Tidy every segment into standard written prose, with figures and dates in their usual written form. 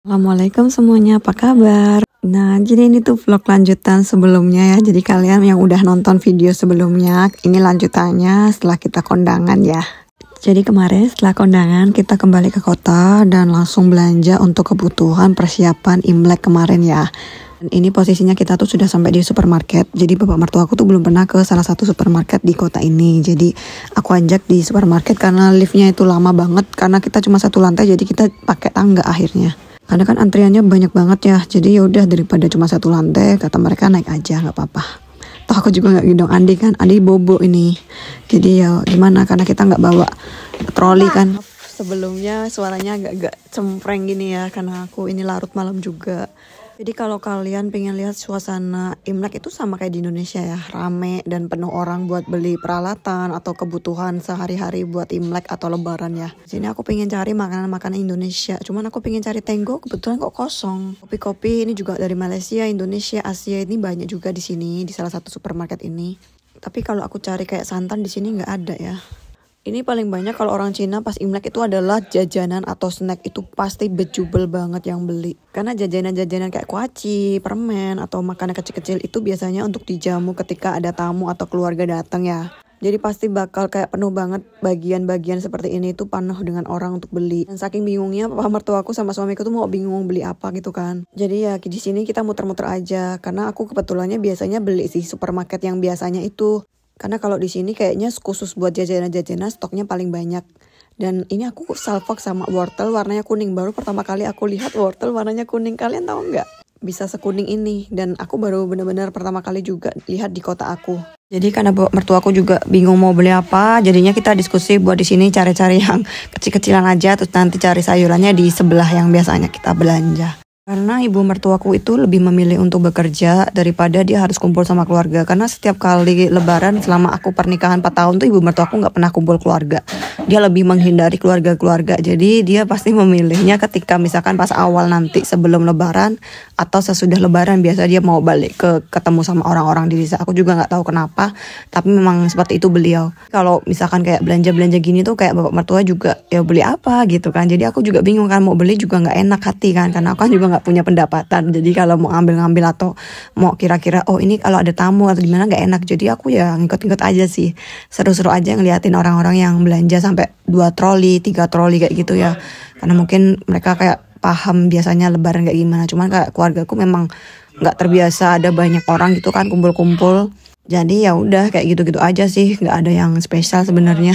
Assalamualaikum semuanya, apa kabar? Nah, jadi ini tuh vlog lanjutan sebelumnya ya. Jadi kalian yang udah nonton video sebelumnya, ini lanjutannya setelah kita kondangan ya. Jadi kemarin setelah kondangan kita kembali ke kota dan langsung belanja untuk kebutuhan persiapan Imlek kemarin ya. Dan ini posisinya kita tuh sudah sampai di supermarket. Jadi bapak mertua aku tuh belum pernah ke salah satu supermarket di kota ini. Jadi aku ajak di supermarket karena liftnya itu lama banget. Karena kita cuma satu lantai jadi kita pakai tangga akhirnya. Karena kan antriannya banyak banget ya, jadi yaudah daripada cuma satu lantai, kata mereka naik aja nggak apa-apa. Toh aku juga nggak gendong Andi kan, Andi bobo ini. Jadi ya gimana, karena kita nggak bawa troli kan. Sebelumnya suaranya agak-agak cempreng gini ya, karena aku ini larut malam juga. Jadi kalau kalian pengen lihat suasana Imlek itu sama kayak di Indonesia ya, rame dan penuh orang buat beli peralatan atau kebutuhan sehari-hari buat Imlek atau Lebaran ya. Sini aku pengen cari makanan-makanan Indonesia, cuman aku pengen cari Tenggo, kebetulan kok kosong. Kopi-kopi ini juga dari Malaysia, Indonesia, Asia ini banyak juga di sini di salah satu supermarket ini. Tapi kalau aku cari kayak santan di sini nggak ada ya. Ini paling banyak kalau orang Cina pas Imlek itu adalah jajanan atau snack, itu pasti bejubel banget yang beli. Karena jajanan-jajanan kayak kuaci, permen, atau makanan kecil-kecil itu biasanya untuk dijamu ketika ada tamu atau keluarga datang ya. Jadi pasti bakal kayak penuh banget bagian-bagian seperti ini tuh penuh dengan orang untuk beli. Dan saking bingungnya papa mertuaku sama suamiku tuh mau bingung beli apa gitu kan. Jadi ya di sini kita muter-muter aja karena aku kebetulannya biasanya beli sih supermarket yang biasanya itu. Karena kalau di sini kayaknya khusus buat jajanan-jajanan stoknya paling banyak. Dan ini aku salfok sama wortel warnanya kuning. Baru pertama kali aku lihat wortel warnanya kuning. Kalian tahu nggak? Bisa sekuning ini. Dan aku baru benar-benar pertama kali juga lihat di kota aku. Jadi karena mertuaku juga bingung mau beli apa, jadinya kita diskusi buat di sini cari-cari yang kecil-kecilan aja. Terus nanti cari sayurannya di sebelah yang biasanya kita belanja. Karena ibu mertuaku itu lebih memilih untuk bekerja daripada dia harus kumpul sama keluarga. Karena setiap kali lebaran selama aku pernikahan 4 tahun tuh ibu mertuaku nggak pernah kumpul keluarga. Dia lebih menghindari keluarga-keluarga. Jadi dia pasti memilihnya ketika misalkan pas awal nanti sebelum lebaran atau sesudah lebaran biasa dia mau balik ketemu sama orang-orang di desa. Aku juga nggak tahu kenapa, tapi memang seperti itu beliau. Kalau misalkan kayak belanja-belanja gini tuh kayak bapak mertua juga ya beli apa gitu kan. Jadi aku juga bingung kan, mau beli juga nggak enak hati kan, karena aku kan juga nggak punya pendapatan. Jadi kalau mau ngambil-ngambil atau mau kira-kira oh ini kalau ada tamu atau gimana nggak enak, jadi aku ya ngikut-ngikut aja sih, seru-seru aja ngeliatin orang-orang yang belanja sampai 2 troli 3 troli kayak gitu ya, karena mungkin mereka kayak paham biasanya lebaran kayak gimana. Cuman kayak keluargaku memang nggak terbiasa ada banyak orang gitu kan kumpul-kumpul, jadi ya udah kayak gitu-gitu aja sih, nggak ada yang spesial sebenarnya.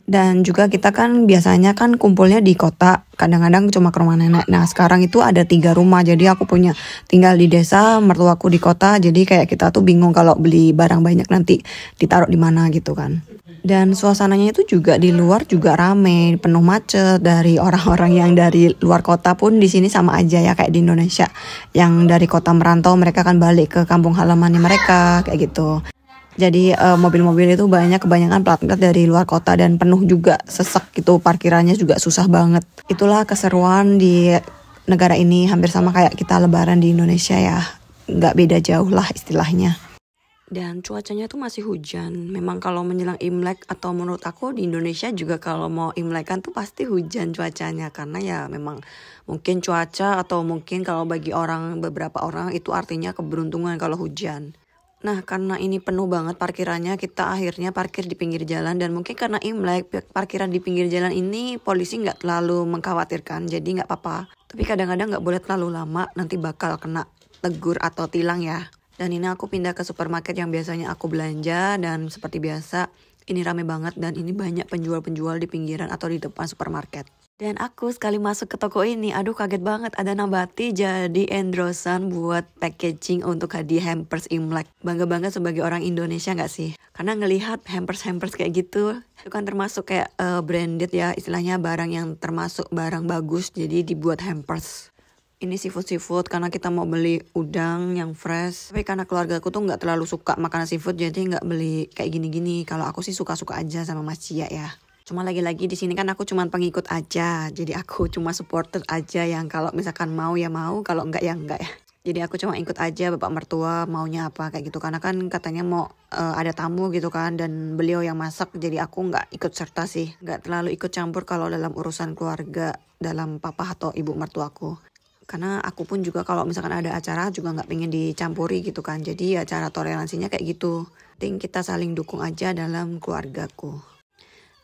Dan juga kita kan biasanya kan kumpulnya di kota, kadang-kadang cuma ke rumah nenek. Nah sekarang itu ada 3 rumah, jadi aku punya tinggal di desa, mertuaku di kota. Jadi kayak kita tuh bingung kalau beli barang banyak nanti ditaruh di mana gitu kan. Dan suasananya itu juga di luar juga rame, penuh macet dari orang-orang yang dari luar kota pun di sini sama aja ya kayak di Indonesia. Yang dari kota merantau mereka kan balik ke kampung halamannya mereka kayak gitu. Jadi mobil-mobil itu banyak, kebanyakan plat-plat dari luar kota dan penuh juga, sesek gitu, parkirannya juga susah banget. Itulah keseruan di negara ini, hampir sama kayak kita lebaran di Indonesia ya. Nggak beda jauh lah istilahnya. Dan cuacanya tuh masih hujan. Memang kalau menjelang Imlek atau menurut aku di Indonesia juga kalau mau Imlekan tuh pasti hujan cuacanya. Karena ya memang mungkin cuaca atau mungkin kalau bagi beberapa orang itu artinya keberuntungan kalau hujan. Nah karena ini penuh banget parkirannya, kita akhirnya parkir di pinggir jalan. Dan mungkin karena Imlek parkiran di pinggir jalan ini polisi nggak terlalu mengkhawatirkan, jadi nggak apa-apa. Tapi kadang-kadang nggak boleh terlalu lama, nanti bakal kena tegur atau tilang ya. Dan ini aku pindah ke supermarket yang biasanya aku belanja. Dan seperti biasa ini rame banget dan ini banyak penjual-penjual di pinggiran atau di depan supermarket. Dan aku sekali masuk ke toko ini, aduh kaget banget, ada nabati jadi endorsan buat packaging untuk hadiah hampers Imlek. Bangga banget sebagai orang Indonesia gak sih? Karena ngelihat hampers kayak gitu, itu kan termasuk kayak branded ya, istilahnya barang yang termasuk barang bagus, jadi dibuat hampers. Ini seafood karena kita mau beli udang yang fresh. Tapi karena keluarga aku tuh gak terlalu suka makanan seafood, jadi gak beli kayak gini-gini. Kalau aku sih suka-suka aja sama Mas Cia ya. Cuma lagi-lagi di sini kan aku cuma pengikut aja. Jadi aku cuma supporter aja yang kalau misalkan mau ya mau, kalau enggak ya enggak ya. Jadi aku cuma ikut aja bapak mertua maunya apa kayak gitu. Karena kan katanya mau ada tamu gitu kan dan beliau yang masak. Jadi aku enggak ikut serta sih. Enggak terlalu ikut campur kalau dalam urusan keluarga dalam papa atau ibu mertuaku. Karena aku pun juga kalau misalkan ada acara juga nggak pengen dicampuri gitu kan. Jadi ya cara toleransinya kayak gitu. Penting kita saling dukung aja dalam keluargaku.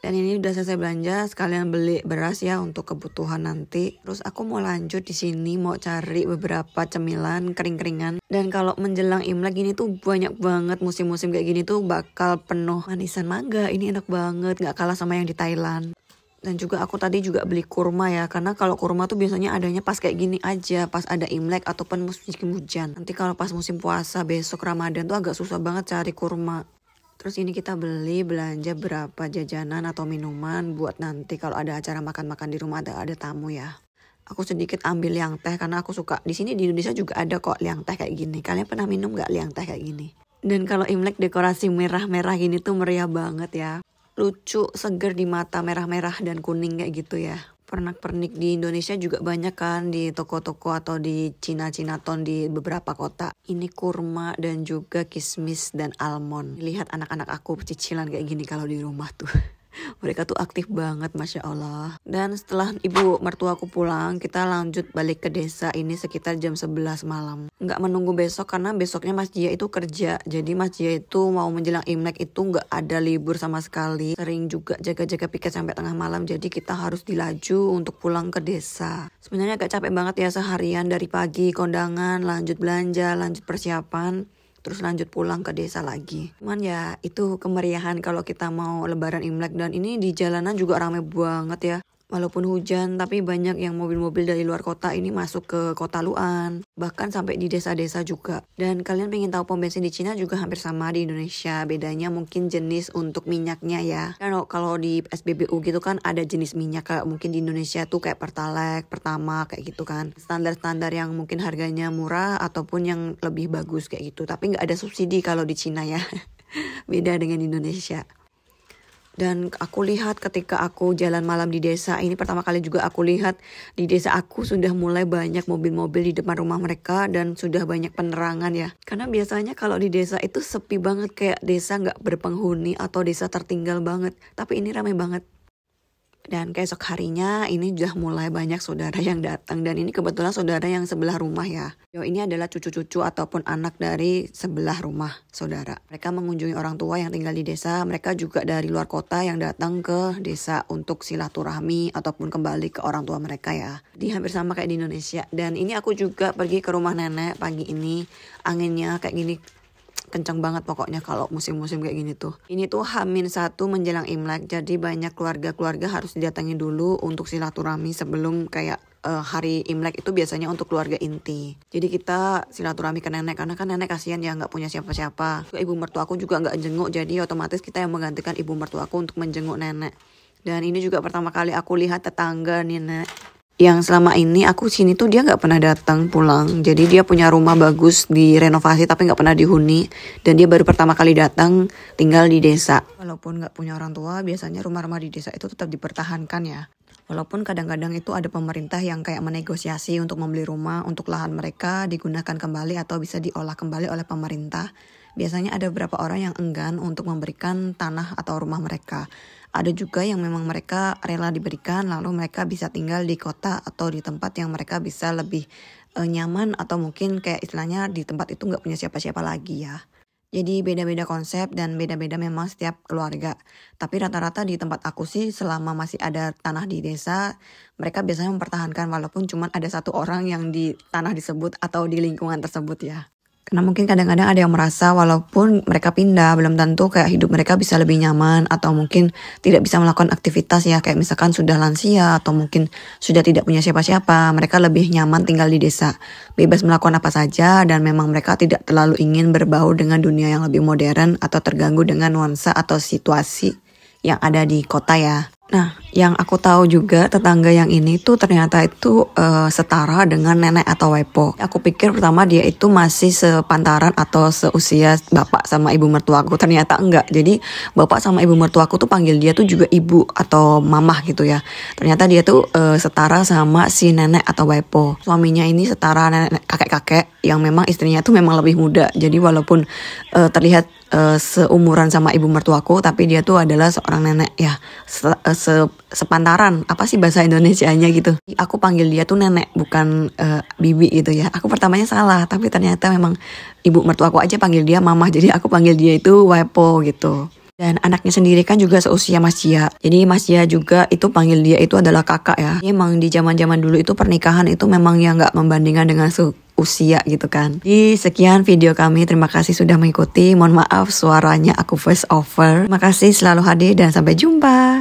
Dan ini udah selesai belanja, sekalian beli beras ya untuk kebutuhan nanti. Terus aku mau lanjut di sini mau cari beberapa cemilan kering-keringan. Dan kalau menjelang Imlek ini tuh banyak banget musim-musim kayak gini tuh bakal penuh manisan mangga. Ini enak banget, nggak kalah sama yang di Thailand. Dan juga aku tadi juga beli kurma ya, karena kalau kurma tuh biasanya adanya pas kayak gini aja, pas ada Imlek ataupun musim hujan. Nanti kalau pas musim puasa besok Ramadan tuh agak susah banget cari kurma. Terus ini kita beli belanja berapa jajanan atau minuman buat nanti kalau ada acara makan-makan di rumah ada tamu ya. Aku sedikit ambil liang teh karena aku suka. Di sini di Indonesia juga ada kok liang teh kayak gini. Kalian pernah minum nggak liang teh kayak gini? Dan kalau Imlek dekorasi merah-merah gini tuh meriah banget ya. Lucu, seger di mata, merah-merah dan kuning kayak gitu ya. Pernak-pernik di Indonesia juga banyak kan di toko-toko atau di Cina-Cinaton di beberapa kota. Ini kurma dan juga kismis dan almond. Lihat anak-anak aku cicilan kayak gini kalau di rumah tuh. Mereka tuh aktif banget, Masya Allah. Dan setelah ibu mertuaku pulang, kita lanjut balik ke desa ini sekitar jam 11 malam. Nggak menunggu besok karena besoknya Mas Jia itu kerja. Jadi Mas Jia itu mau menjelang Imlek itu nggak ada libur sama sekali. Sering juga jaga-jaga piket sampai tengah malam. Jadi kita harus dilaju untuk pulang ke desa. Sebenarnya agak capek banget ya seharian dari pagi kondangan, lanjut belanja, lanjut persiapan. Terus lanjut pulang ke desa lagi. Cuman ya itu kemeriahan kalau kita mau lebaran Imlek. Dan ini di jalanan juga ramai banget ya. Walaupun hujan tapi banyak yang mobil-mobil dari luar kota ini masuk ke kota Lu'an. Bahkan sampai di desa-desa juga. Dan kalian pengen tahu pom bensin di Cina juga hampir sama di Indonesia. Bedanya mungkin jenis untuk minyaknya ya. Kan kalau di SPBU gitu kan ada jenis minyak. Kayak mungkin di Indonesia tuh kayak Pertalite, Pertamax kayak gitu kan. Standar-standar yang mungkin harganya murah ataupun yang lebih bagus kayak gitu. Tapi nggak ada subsidi kalau di Cina ya. Beda dengan Indonesia. Dan aku lihat ketika aku jalan malam di desa, ini pertama kali juga aku lihat di desa aku sudah mulai banyak mobil-mobil di depan rumah mereka dan sudah banyak penerangan ya. Karena biasanya kalau di desa itu sepi banget, kayak desa nggak berpenghuni atau desa tertinggal banget. Tapi ini ramai banget. Dan keesok harinya ini sudah mulai banyak saudara yang datang. Dan ini kebetulan saudara yang sebelah rumah ya. Ini adalah cucu-cucu ataupun anak dari sebelah rumah saudara. Mereka mengunjungi orang tua yang tinggal di desa. Mereka juga dari luar kota yang datang ke desa untuk silaturahmi ataupun kembali ke orang tua mereka ya. Di hampir sama kayak di Indonesia. Dan ini aku juga pergi ke rumah nenek pagi ini. Anginnya kayak gini. Kencang banget pokoknya kalau musim-musim kayak gini tuh. Ini tuh H-1 menjelang Imlek. Jadi banyak keluarga-keluarga harus didatangi dulu untuk silaturahmi sebelum kayak hari Imlek itu biasanya untuk keluarga inti. Jadi kita silaturahmi ke nenek karena kan nenek kasihan ya nggak punya siapa-siapa. Ibu mertuaku juga nggak jenguk, jadi otomatis kita yang menggantikan ibu mertuaku untuk menjenguk nenek. Dan ini juga pertama kali aku lihat tetangga nenek. Yang selama ini aku sini tuh dia nggak pernah datang pulang. Jadi dia punya rumah bagus direnovasi tapi nggak pernah dihuni. Dan dia baru pertama kali datang tinggal di desa. Walaupun nggak punya orang tua, biasanya rumah-rumah di desa itu tetap dipertahankan ya. Walaupun kadang-kadang itu ada pemerintah yang kayak menegosiasi untuk membeli rumah untuk lahan mereka digunakan kembali atau bisa diolah kembali oleh pemerintah. Biasanya ada beberapa orang yang enggan untuk memberikan tanah atau rumah mereka. Ada juga yang memang mereka rela diberikan lalu mereka bisa tinggal di kota atau di tempat yang mereka bisa lebih nyaman atau mungkin kayak istilahnya di tempat itu nggak punya siapa-siapa lagi ya. Jadi beda-beda konsep dan beda-beda memang setiap keluarga. Tapi rata-rata di tempat aku sih selama masih ada tanah di desa, mereka biasanya mempertahankan walaupun cuma ada satu orang yang di tanah disebut atau di lingkungan tersebut ya. Karena mungkin kadang-kadang ada yang merasa walaupun mereka pindah belum tentu kayak hidup mereka bisa lebih nyaman atau mungkin tidak bisa melakukan aktivitas ya kayak misalkan sudah lansia atau mungkin sudah tidak punya siapa-siapa, mereka lebih nyaman tinggal di desa, bebas melakukan apa saja dan memang mereka tidak terlalu ingin berbau dengan dunia yang lebih modern atau terganggu dengan nuansa atau situasi yang ada di kota ya. Nah, yang aku tahu juga tetangga yang ini tuh ternyata itu setara dengan nenek atau wepo. Aku pikir pertama dia itu masih sepantaran atau seusia bapak sama ibu mertuaku. Ternyata enggak. Jadi bapak sama ibu mertuaku tuh panggil dia tuh juga ibu atau mamah gitu ya. Ternyata dia tuh setara sama si nenek atau wepo. Suaminya ini setara nenek kakek-kakek yang memang istrinya tuh memang lebih muda. Jadi walaupun terlihat seumuran sama ibu mertuaku, tapi dia tuh adalah seorang nenek ya, sepantaran, apa sih bahasa Indonesianya gitu. Aku panggil dia tuh nenek, bukan bibi gitu ya. Aku pertamanya salah, tapi ternyata memang ibu mertuaku aja panggil dia mamah, jadi aku panggil dia itu Wepo gitu. Dan anaknya sendiri kan juga seusia Mas Jia. Jadi Mas Jia juga itu panggil dia itu adalah kakak ya. Jadi emang di zaman-zaman dulu itu pernikahan itu memang ya nggak membandingkan dengan usia gitu kan. Di sekian video kami, terima kasih sudah mengikuti. Mohon maaf suaranya aku voice over. Terima kasih selalu hadir dan sampai jumpa.